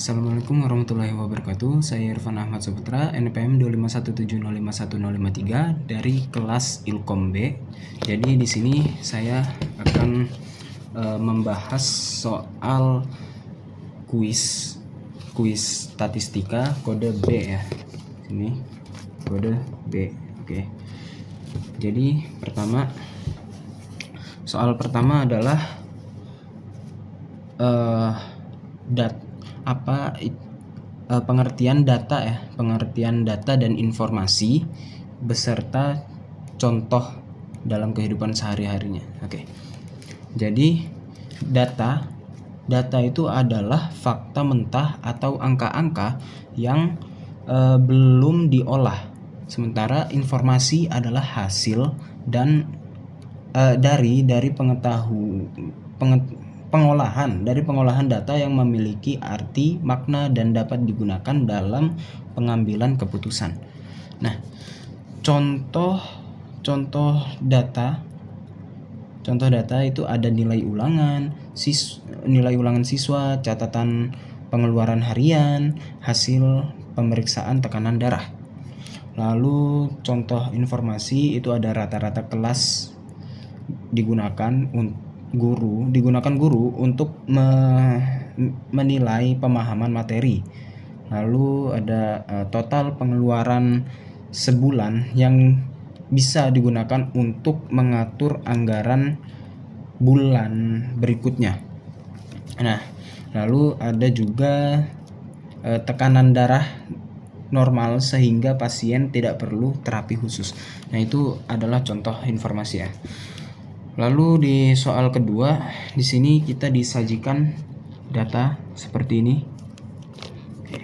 Assalamualaikum warahmatullahi wabarakatuh. Saya Irfan Ahmad Saputra, NPM 2517053 dari kelas Ilkom B. Jadi di sini saya akan membahas soal kuis statistika kode B ya. Ini kode B. Oke. Jadi soal pertama adalah pengertian data dan informasi beserta contoh dalam kehidupan sehari-harinya. Oke. Jadi data itu adalah fakta mentah atau angka-angka yang belum diolah. Sementara informasi adalah hasil dan dari pengolahan data yang memiliki arti, makna, dan dapat digunakan dalam pengambilan keputusan. Nah, contoh data itu ada nilai ulangan siswa, catatan pengeluaran harian, hasil pemeriksaan tekanan darah. Lalu contoh informasi itu ada rata-rata kelas digunakan guru untuk menilai pemahaman materi. Lalu ada total pengeluaran sebulan yang bisa digunakan untuk mengatur anggaran bulan berikutnya. Nah, lalu ada juga tekanan darah normal sehingga pasien tidak perlu terapi khusus. Nah, itu adalah contoh informasi ya. Lalu di soal kedua, di sini kita disajikan data seperti ini. Oke,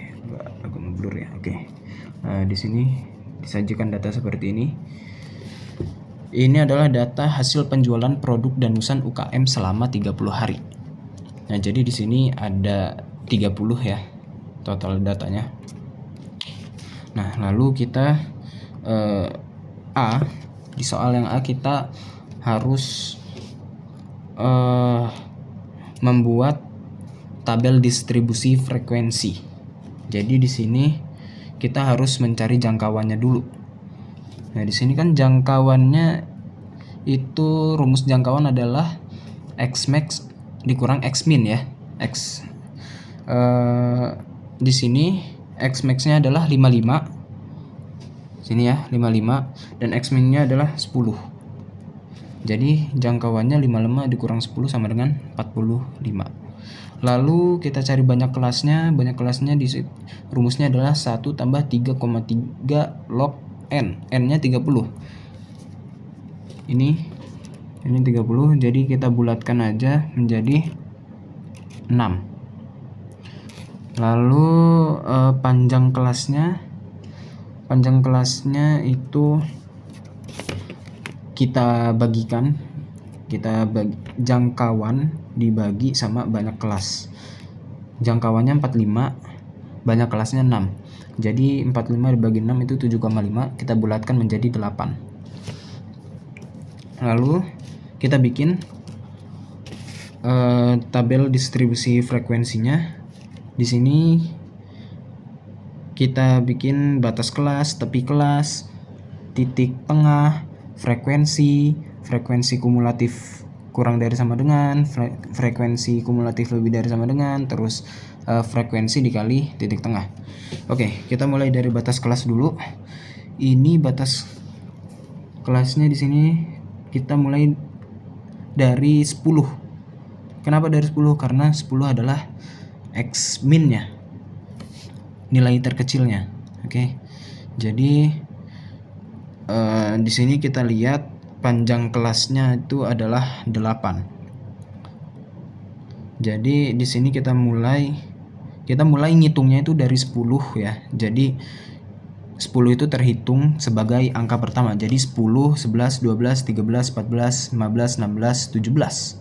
agak ngeblur ya. Oke. Di sini disajikan data seperti ini. Ini adalah data hasil penjualan produk danusan UKM selama 30 hari. Nah, jadi di sini ada 30 ya total datanya. Nah, lalu kita di soal yang A kita harus membuat tabel distribusi frekuensi. Jadi di sini kita harus mencari jangkauannya dulu. Nah, di sini kan jangkauannya itu rumus jangkauan adalah X max dikurang X min ya. Di sini X max-nya adalah 55. Sini ya, 55 dan X min-nya adalah 10. Jadi jangkauannya 55 dikurang 10 sama dengan 45. Lalu kita cari banyak kelasnya. Banyak kelasnya rumusnya adalah 1 tambah 3,3 log N. N-nya 30. Ini 30. Jadi kita bulatkan aja menjadi 6. Lalu panjang kelasnya itu kita jangkauan dibagi sama banyak kelas. Jangkauannya 45, banyak kelasnya 6. Jadi 45 dibagi 6 itu 7,5, kita bulatkan menjadi 8. Lalu kita bikin tabel distribusi frekuensinya. Di sini kita bikin batas kelas, tepi kelas, titik tengah, frekuensi kumulatif kurang dari sama dengan, frekuensi kumulatif lebih dari sama dengan, terus frekuensi dikali titik tengah. Oke, kita mulai dari batas kelas dulu. Ini batas kelasnya di sini kita mulai dari 10. Kenapa dari 10? Karena 10 adalah X min-nya, nilai terkecilnya. Oke. Jadi di sini kita lihat panjang kelasnya itu adalah 8. Jadi di sini kita mulai ngitungnya itu dari 10 ya. Jadi 10 itu terhitung sebagai angka pertama. Jadi 10, 11, 12, 13, 14, 15, 16, 17.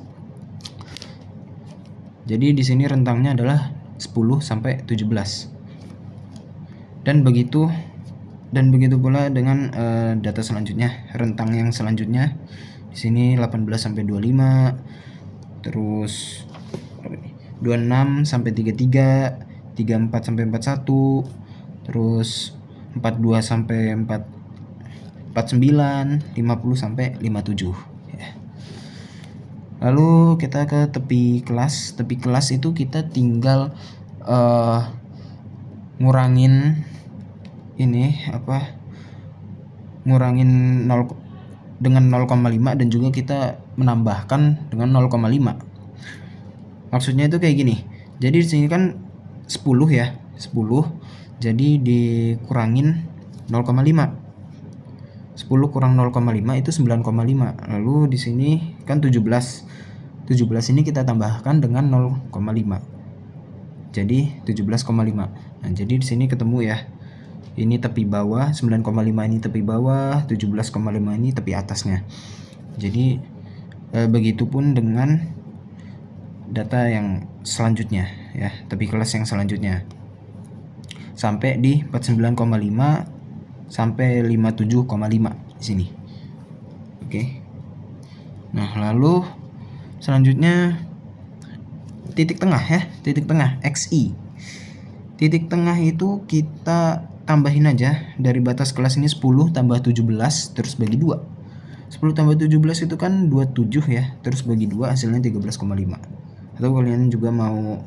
Jadi di sini rentangnya adalah 10 sampai 17. Dan begitu pula dengan data selanjutnya, rentang yang selanjutnya. Di sini 18 sampai 25, terus 26 sampai 33, 34 sampai 41, terus 42 sampai 49, 50 sampai 57 ya. Lalu kita ke tepi kelas. Tepi kelas itu kita tinggal ngurangin ngurangin 0 dengan 0,5 dan juga kita menambahkan dengan 0,5. Maksudnya itu kayak gini. Jadi di sini kan 10 ya, 10. Jadi dikurangin 0,5. 10 kurang 0,5 itu 9,5. Lalu di sini kan 17. 17 ini kita tambahkan dengan 0,5. Jadi 17,5. Nah, jadi di sini ketemu ya. Ini tepi bawah, 9,5 ini tepi bawah, 17,5 ini tepi atasnya. Jadi begitupun dengan data yang selanjutnya ya, tepi kelas yang selanjutnya. Sampai di 49,5 sampai 57,5 di sini. Oke. Nah, lalu selanjutnya titik tengah ya, titik tengah XI. Titik tengah itu kita tambahin aja dari batas kelas ini 10 tambah 17 terus bagi 2. 10 tambah 17 itu kan 27 ya, terus bagi 2 hasilnya 13,5. Atau kalian juga mau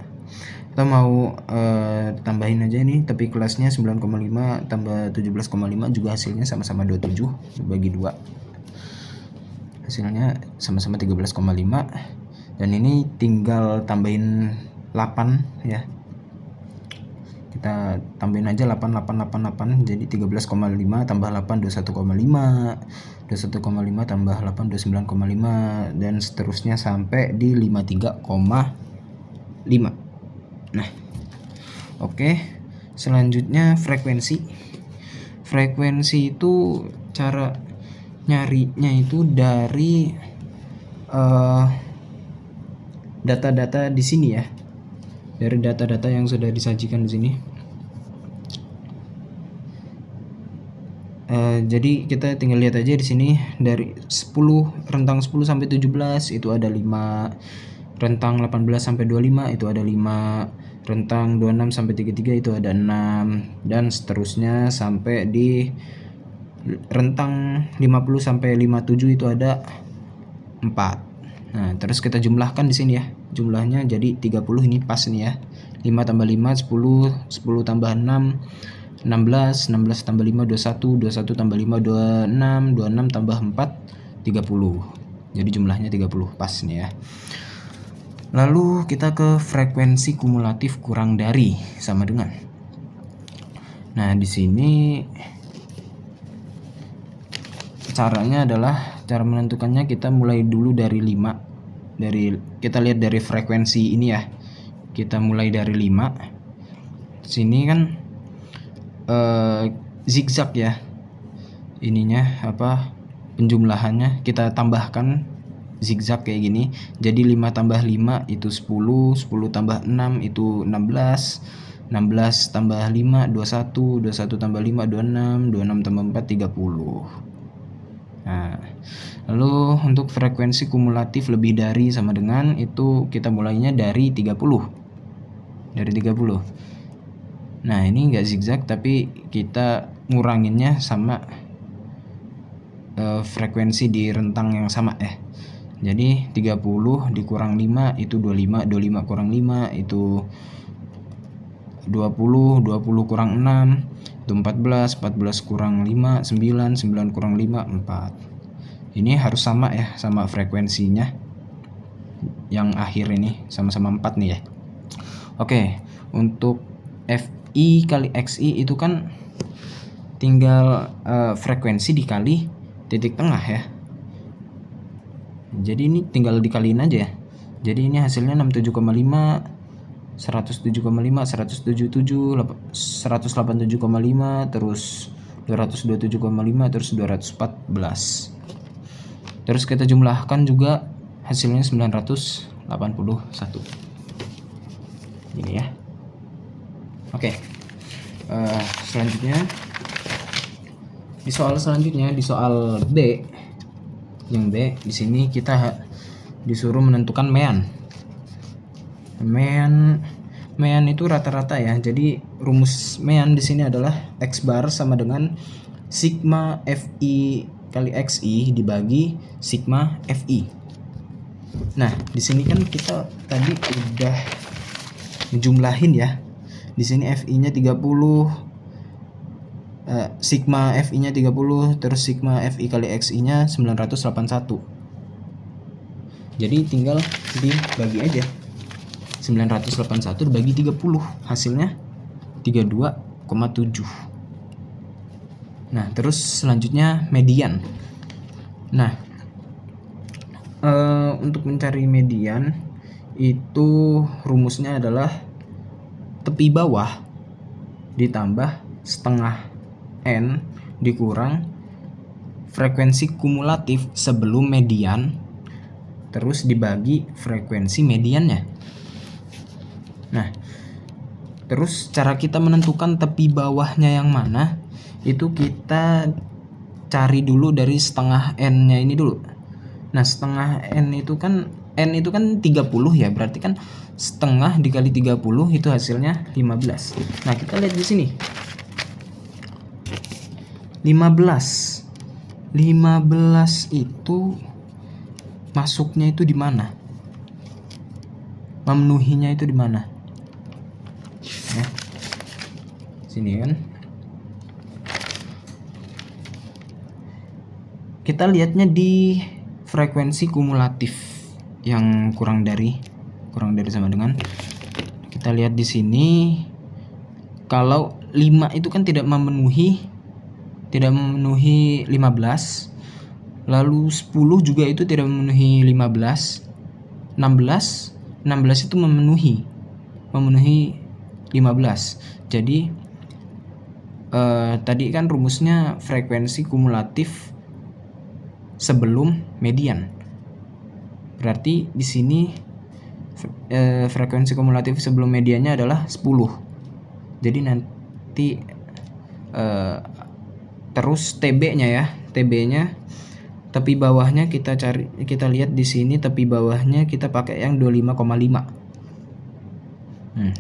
tambahin aja nih tepi kelasnya 9,5 tambah 17,5 juga hasilnya sama-sama 27 bagi 2. Hasilnya sama-sama 13,5 dan ini tinggal tambahin 8 ya. Kita tambahin aja 8 jadi 13,5 tambah 8 21,5, 21,5 tambah 8 29,5 dan seterusnya sampai di 53,5. Nah, oke. Selanjutnya frekuensi. Frekuensi itu cara nyarinya itu dari data-data di sini ya. Dari data-data yang sudah disajikan di sini. Jadi kita tinggal lihat aja di sini dari 10 rentang 10 sampai 17 itu ada 5, rentang 18 sampai 25 itu ada 5, rentang 26 sampai 33 itu ada 6 dan seterusnya sampai di rentang 50 sampai 57 itu ada 4. Nah, terus kita jumlahkan di sini ya. Jumlahnya jadi 30 ini pas nih ya. 5 tambah 5 10, 10 tambah 6 16, 16 tambah 5 21, 21 tambah 5 26, 26 tambah 4 30. Jadi jumlahnya 30 pas nih ya. Lalu kita ke frekuensi kumulatif kurang dari sama dengan. Nah, di sini caranya adalah cara menentukannya kita mulai dulu dari 5. Kita lihat dari frekuensi ini ya. Kita mulai dari 5. Sini kan zigzag ya. Ininya penjumlahannya kita tambahkan zigzag kayak gini. Jadi 5 tambah 5 itu 10, 10 tambah 6 itu 16, 16 tambah 5 21, 21 tambah 5 26, 26 tambah 4 30. Nah, lalu untuk frekuensi kumulatif lebih dari sama dengan itu kita mulainya dari 30. Dari 30. Nah, ini enggak zigzag tapi kita nguranginnya sama frekuensi di rentang yang sama ya. Jadi 30 dikurang 5 itu 25, 25 kurang 5 itu 20, 20 kurang 6 itu 14, 14 kurang 5 9, 9 kurang 5 4. Ini harus sama ya, sama frekuensinya. Yang akhir ini sama-sama 4 nih ya. Oke, untuk FI kali XI itu kan tinggal frekuensi dikali titik tengah ya. Jadi ini tinggal dikaliin aja ya. Jadi ini hasilnya 67,5, 107,5, 177, 187,5, terus 227,5, terus 214. Terus kita jumlahkan juga hasilnya 981. Ini ya. Oke. Selanjutnya di soal selanjutnya di soal B. Yang B di sini kita disuruh menentukan mean Mean itu rata-rata ya. Jadi rumus mean di sini adalah X bar sama dengan sigma Fi kali Xi dibagi sigma Fi. Nah, di sini kan kita tadi udah jumlahin ya. Di sini Fi-nya 30, sigma Fi-nya 30, terus sigma Fi kali Xi-nya 981. Jadi tinggal dibagi aja. 981 dibagi 30, hasilnya 32,7. Nah, terus selanjutnya median. Nah, untuk mencari median itu rumusnya adalah tepi bawah ditambah setengah N dikurang frekuensi kumulatif sebelum median terus dibagi frekuensi mediannya. Nah, terus cara kita menentukan tepi bawahnya yang mana itu kita cari dulu dari setengah N-nya ini dulu. Nah, setengah N itu kan 30 ya, berarti kan setengah dikali 30 itu hasilnya 15. Nah, kita lihat di sini 15 itu masuknya itu di mana, memenuhinya itu di mana ya, sini kan. Kita lihatnya di frekuensi kumulatif yang kurang dari sama dengan, kita lihat di sini kalau 5 itu kan tidak memenuhi 15, lalu 10 juga itu tidak memenuhi 15, 16 itu memenuhi 15. Jadi tadi kan rumusnya frekuensi kumulatif sebelum median. Berarti di sini frekuensi kumulatif sebelum mediannya adalah 10. Jadi nanti terus TB-nya ya. TB-nya tepi bawahnya kita lihat di sini, tepi bawahnya kita pakai yang 25,5.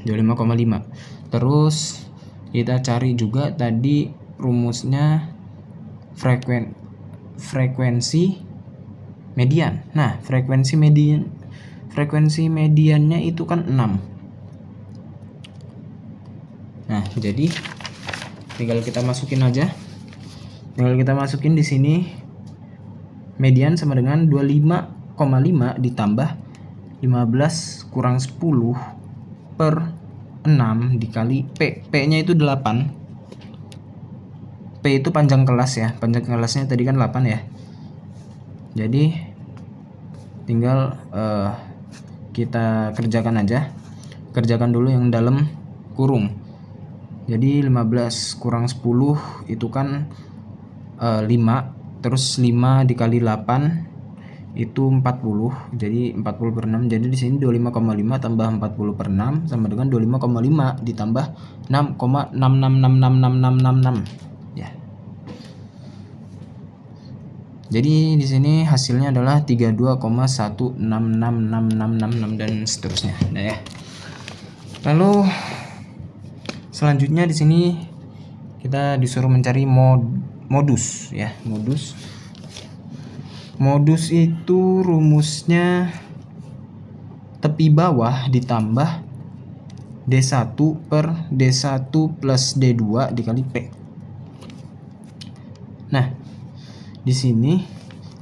25,5. Terus kita cari juga tadi rumusnya frekuensi median. Nah, frekuensi mediannya itu kan 6. Nah, jadi tinggal kita masukin aja. Tinggal kita masukin di sini median sama dengan 25,5 ditambah 15 kurang 10 per 6 dikali P. P-nya itu 8. P itu panjang kelas ya. Panjang kelasnya tadi kan 8 ya. Jadi tinggal kita kerjakan aja. Kerjakan dulu yang dalam kurung. Jadi 15 kurang 10 itu kan 5, terus 5 dikali 8 itu 40. Jadi 40 per 6. Jadi di sini 25,5 tambah 40 per 6 sama dengan 25,5 ditambah 6,6666666 ya. Jadi di sini hasilnya adalah 32,1666666 dan seterusnya. Nah ya. Lalu selanjutnya di sini kita disuruh mencari modus ya. Modus itu rumusnya tepi bawah ditambah D1 per D1 plus D2 dikali P. Nah, di sini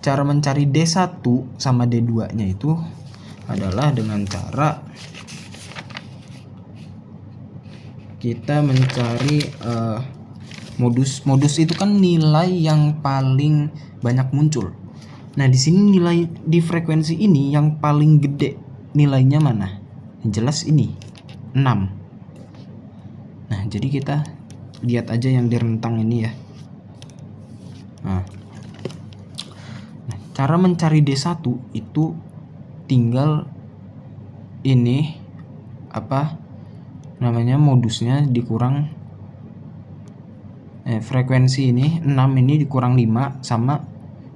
cara mencari D1 sama D2-nya itu adalah dengan cara kita mencari modus. Modus itu kan nilai yang paling banyak muncul. Nah, di sini nilai di frekuensi ini yang paling gede nilainya mana? Yang jelas ini 6. Nah, jadi kita lihat aja yang di rentang ini ya. Nah, cara mencari D1 itu tinggal ini modusnya dikurang frekuensi ini 6 ini dikurang 5 sama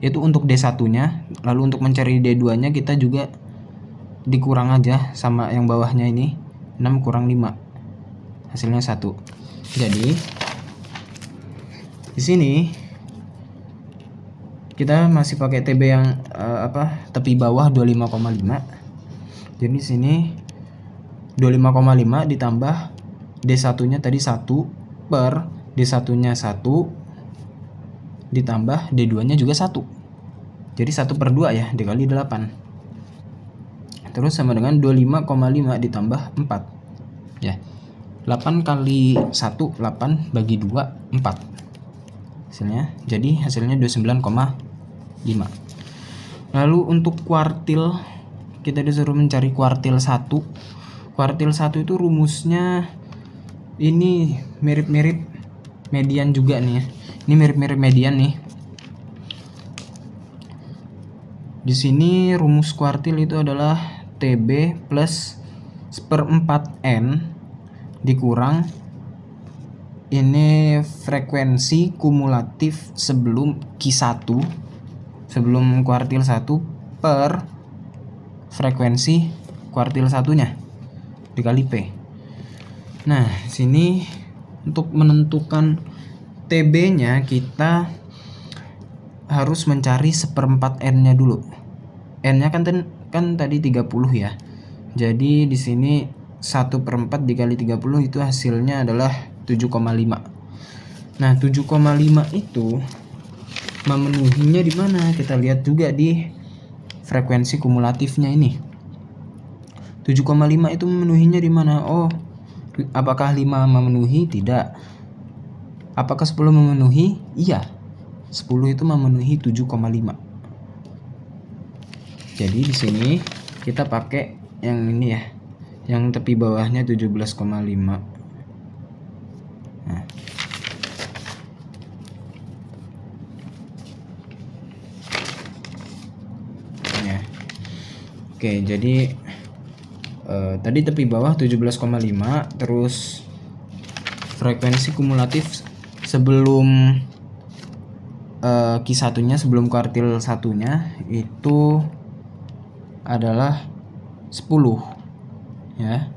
itu untuk D1-nya. Lalu untuk mencari D2-nya kita juga dikurang aja sama yang bawahnya ini 6 kurang 5 hasilnya 1. Jadi di sini kita masih pakai TB yang tepi bawah 25,5. Jadi di sini 25,5 ditambah D1-nya tadi 1 per D1-nya 1 ditambah D2-nya juga 1. Jadi 1 per 2 ya, dikali 8. Terus sama dengan 25,5 ditambah 4. Ya. 8 kali 1 8 bagi 2 4. Hasilnya jadi hasilnya 29,5. Lalu untuk kuartil kita disuruh mencari kuartil 1. Kuartil 1 itu rumusnya ini mirip-mirip median juga nih ya. Ini mirip-mirip median nih. Di sini rumus kuartil itu adalah TB plus seperempat N dikurang ini frekuensi kumulatif sebelum Q1 sebelum kuartil 1 per frekuensi kuartil satunya dikali P. Nah, sini untuk menentukan TB-nya kita harus mencari seperempat N-nya dulu. N-nya kan tadi 30 ya. Jadi di sini 1/4 dikali 30 itu hasilnya adalah 7,5. Nah, 7,5 itu memenuhinya di mana? Kita lihat juga di frekuensi kumulatifnya ini. 7,5 itu memenuhinya di mana? Oh, apakah 5 memenuhi? Tidak. Apakah 10 memenuhi? Iya. 10 itu memenuhi 7,5. Jadi di sini kita pakai yang ini ya. Yang tepi bawahnya 17,5. Nah. Ya. Oke, jadi tadi tepi bawah 17,5, terus frekuensi kumulatif sebelum Q1-nya sebelum kuartil satunya itu adalah 10 ya.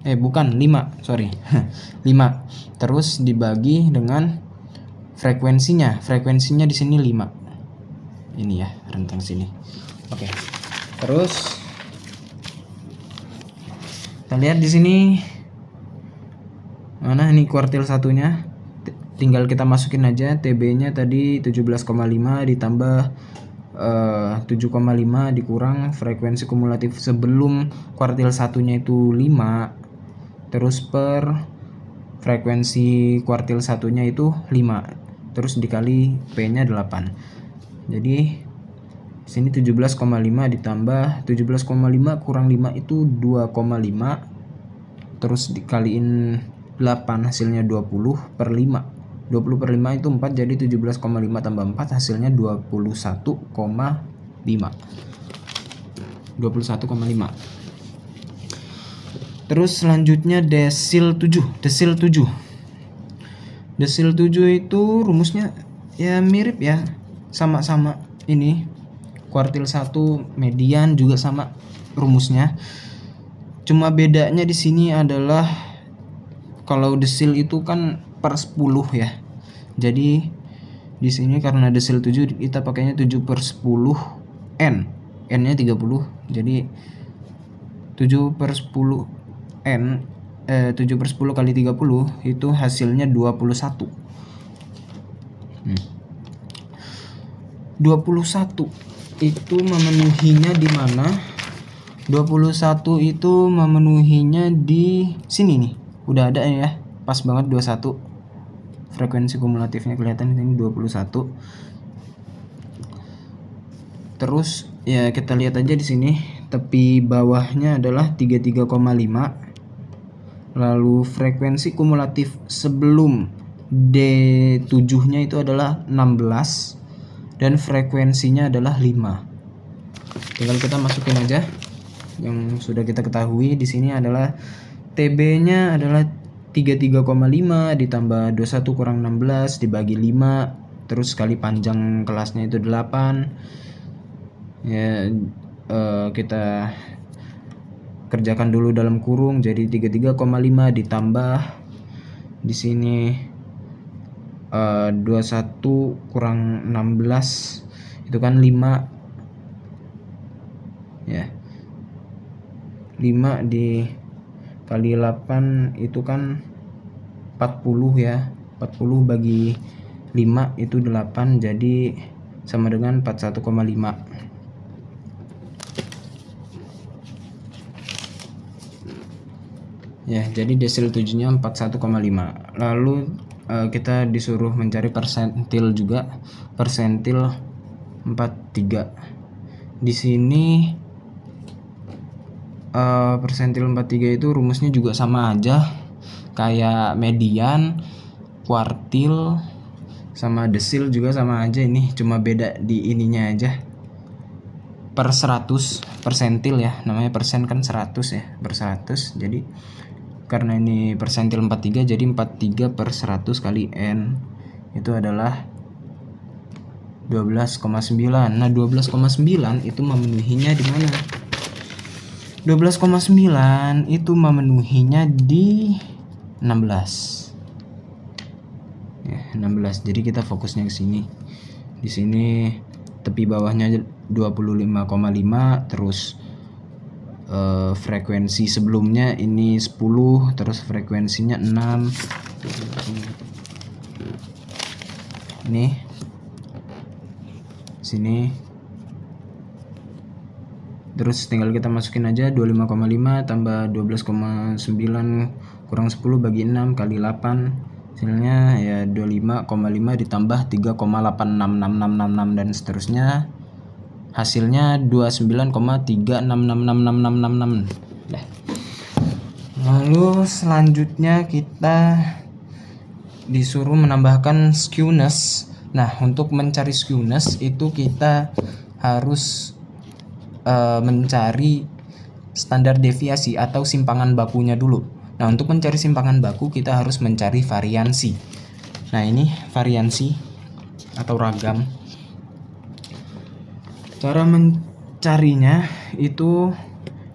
Bukan 5, sorry. 5. Terus dibagi dengan frekuensinya. Frekuensinya di sini 5. Ini ya, rentang sini. Oke. Terus kita lihat di sini mana ini kuartil satunya. Tinggal kita masukin aja TB-nya tadi 17,5 ditambah 7,5 dikurang frekuensi kumulatif sebelum kuartil satunya itu 5 terus per frekuensi kuartil satunya itu 5 terus dikali P-nya 8. Jadi sini 17,5 ditambah 17,5 kurang 5 itu 2,5 terus dikaliin 8 hasilnya 20 per 5. 20 per 5 itu 4, jadi 17,5 tambah 4 hasilnya 21,5. 21,5. Terus selanjutnya desil 7. Desil 7 itu rumusnya ya mirip ya, sama-sama ini kuartil 1 median juga sama rumusnya. Cuma bedanya di sini adalah kalau desil itu kan per 10 ya. Jadi di sini karena desil 7 kita pakainya 7 per 10 N. N-nya 30. Jadi 7 per 10 N 7 per 10 kali 30 itu hasilnya 21. 21 itu memenuhinya di mana? 21 itu memenuhinya di sini nih. Udah ada ya. Pas banget 21. Frekuensi kumulatifnya kelihatan ini 21. Terus ya kita lihat aja di sini tepi bawahnya adalah 33,5. Lalu frekuensi kumulatif sebelum D7-nya itu adalah 16 dan frekuensinya adalah 5. Tinggal kita masukin aja yang sudah kita ketahui. Di sini adalah TB-nya adalah 33,5 ditambah 21 kurang 16 dibagi 5 terus kali panjang kelasnya itu 8 ya, kita kerjakan dulu dalam kurung, jadi 33,5 ditambah di sini 21 kurang 16 itu kan 5 ya, 5 dikali 8 itu kan 40 ya, 40 bagi 5 itu 8, jadi sama dengan 41,5. Ya, jadi desil 7-nya 41,5. Lalu kita disuruh mencari persentil juga, persentil 43. Di sini persentil 43 itu rumusnya juga sama aja kayak median, kuartil, sama desil juga sama aja, ini cuma beda di ininya aja. Per 100 persentil ya, namanya persen kan 100 ya, per 100. Jadi karena ini persentil 43, jadi 43 per 100 kali N itu adalah 12,9. Nah, 12,9 itu memenuhinya di mana? 12,9 itu memenuhinya di 16. Ya, 16. Jadi kita fokusnya ke sini. Di sini tepi bawahnya 25,5, terus frekuensi sebelumnya ini 10, terus frekuensinya 6. Ini sini, terus tinggal kita masukin aja 25,5 tambah 12,9 kurang 10 bagi 6 kali 8, hasilnya ya 25,5 ditambah 3,866666 dan seterusnya, hasilnya 29,36666666. Lalu selanjutnya kita disuruh menambahkan skewness. Nah, untuk mencari skewness itu kita harus mencari standar deviasi atau simpangan bakunya dulu. Nah, untuk mencari simpangan baku kita harus mencari variansi. Nah, ini variansi atau ragam. Cara mencarinya itu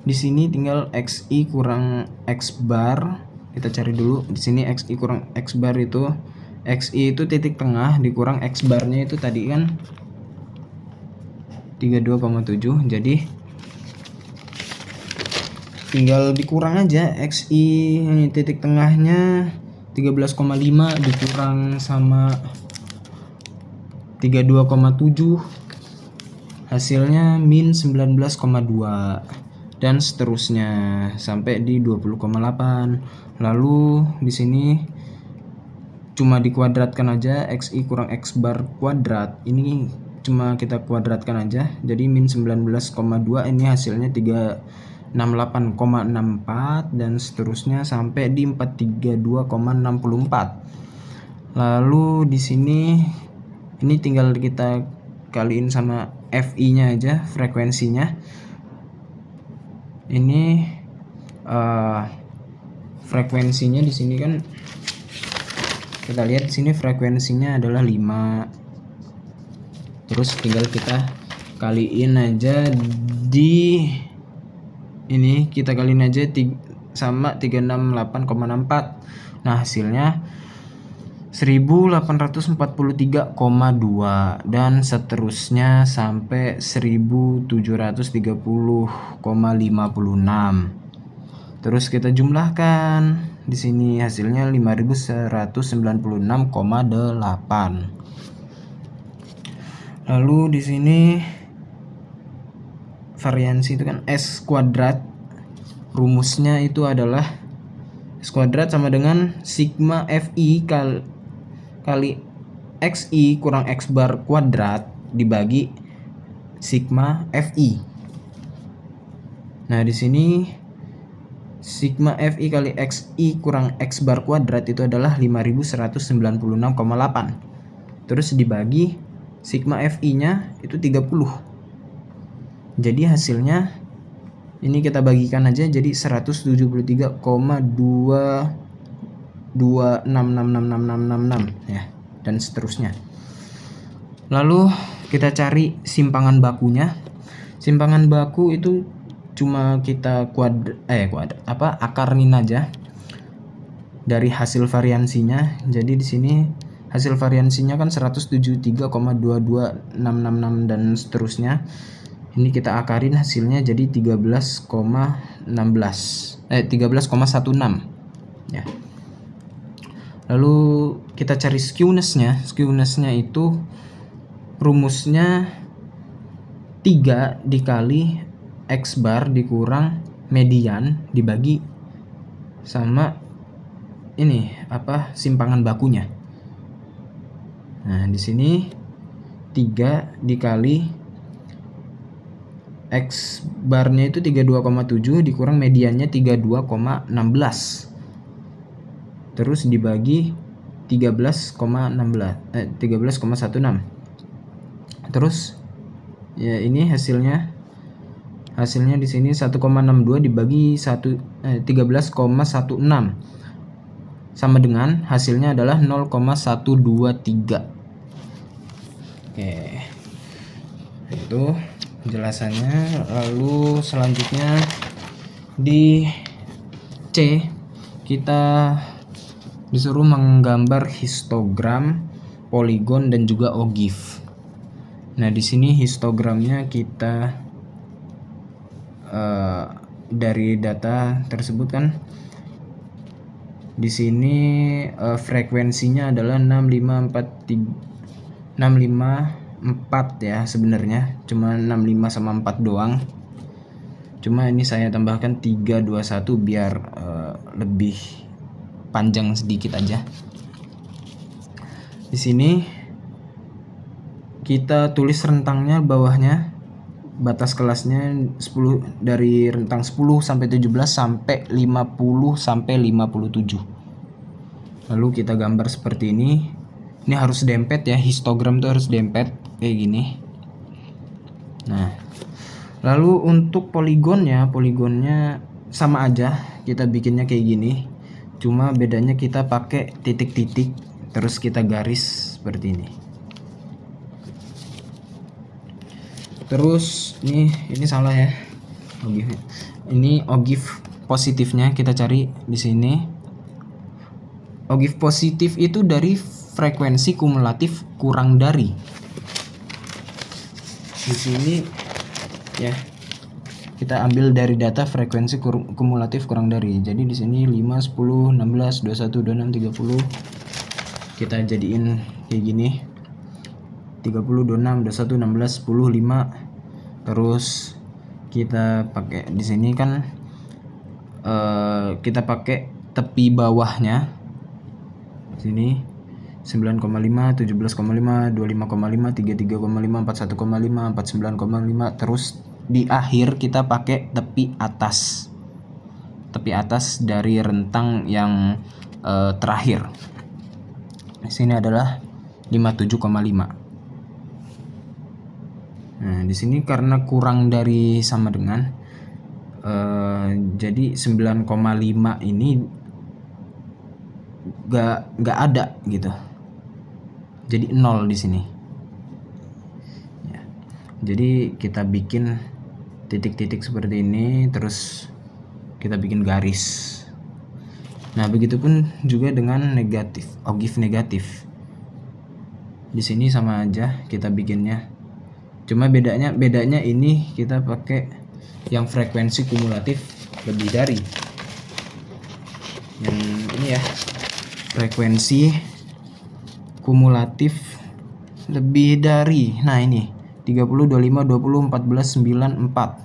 di sini tinggal xi kurang x bar. Kita cari dulu di sini xi kurang x bar itu, xi itu titik tengah dikurang x barnya itu tadi kan 32,7, jadi tinggal dikurang aja xi, ini titik tengahnya 13,5 dikurang sama 32,7, hasilnya min 19,2 dan seterusnya sampai di 20,8. Lalu di sini cuma dikuadratkan aja, xi kurang x bar kuadrat ini cuma kita kuadratkan aja, jadi min 19,2, ini hasilnya 368,64 dan seterusnya sampai di 432,64. Lalu di sini ini tinggal kita kaliin sama fi nya aja, frekuensinya. Ini frekuensinya di sini kan kita lihat di sini frekuensinya adalah 5. Terus tinggal kita kaliin aja di ini, kita kaliin aja sama 368,64. Nah, hasilnya 1843,2 dan seterusnya sampai 1730,56. Terus kita jumlahkan di sini, hasilnya 5196,8. Lalu di sini variansi itu kan S kuadrat, rumusnya itu adalah S kuadrat sama dengan sigma fi kali xi kurang x bar kuadrat dibagi sigma fi. Nah, di sini sigma fi kali xi kurang x bar kuadrat itu adalah 5196,8. Terus dibagi sigma fi nya itu 30. Jadi hasilnya ini kita bagikan aja jadi 173,2266666 ya, dan seterusnya. Lalu kita cari simpangan bakunya. Simpangan baku itu cuma kita akarin aja dari hasil variansinya. Jadi di sini hasil variansinya kan 173,22666 dan seterusnya. Ini kita akarin hasilnya jadi 13,16 ya. Lalu kita cari skewness-nya. Skewness-nya itu rumusnya 3 dikali X bar dikurang median dibagi sama ini simpangan bakunya. Nah, di sini 3 dikali X barnya itu 32,7 dikurang mediannya 32,16. Terus dibagi 13,16 Terus ya ini hasilnya di sini 1,62 dibagi 13,16 sama dengan hasilnya adalah 0,123. Oke, itu penjelasannya. Lalu selanjutnya di C kita disuruh menggambar histogram, poligon dan juga ogive. Nah, di sini histogramnya kita dari data tersebut kan di sini frekuensinya adalah 654 ya sebenarnya, cuma 65 sama 4 doang. Cuma ini saya tambahkan 321 biar lebih panjang sedikit aja. Di sini kita tulis rentangnya bawahnya, batas kelasnya 10 dari rentang 10 sampai 17 sampai 50 sampai 57. Lalu kita gambar seperti ini. Ini harus dempet ya, histogram tuh harus dempet kayak gini. Nah, lalu untuk poligonnya sama aja, kita bikinnya kayak gini. Cuma bedanya kita pakai titik-titik terus kita garis seperti ini. Terus ini salah ya. Ini ogive positifnya kita cari di sini. Ogive positif itu dari frekuensi kumulatif kurang dari. Di sini ya kita ambil dari data frekuensi kumulatif kurang dari. Jadi di sini 5, 10, 16, 21, 26, 30. Kita jadiin kayak gini. 30, 26, 21, 16, 10, 5. Terus kita pakai di sini kan kita pakai tepi bawahnya. Sini 9,5, 17,5, 25,5, 33,5, 41,5, 49,5. Terus di akhir kita pakai tepi atas dari rentang yang terakhir. Di sini adalah 57,5. Nah, di sini karena kurang dari sama dengan jadi 9,5 ini gak ada gitu. Jadi 0 di sini. Ya. Jadi kita bikin titik-titik seperti ini, terus kita bikin garis. Nah, begitupun juga dengan negatif, ogive negatif. Di sini sama aja kita bikinnya. Cuma bedanya ini kita pakai yang frekuensi kumulatif lebih dari. Yang ini ya, frekuensi kumulatif lebih dari. Nah, ini 30, 25, 20, 14, 9, 4.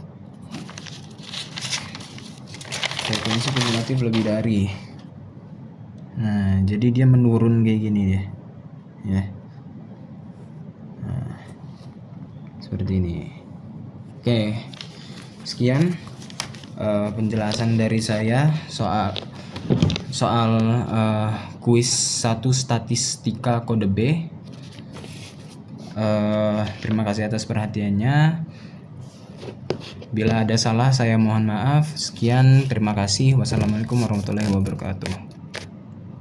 Frekuensi kumulatif lebih dari. Nah, jadi dia menurun kayak gini deh. Ya. Nah, seperti ini. Oke. Sekian penjelasan dari saya soal kuis 1 statistika kode B. Terima kasih atas perhatiannya. Bila ada salah saya mohon maaf. Sekian, terima kasih. Wassalamualaikum warahmatullahi wabarakatuh.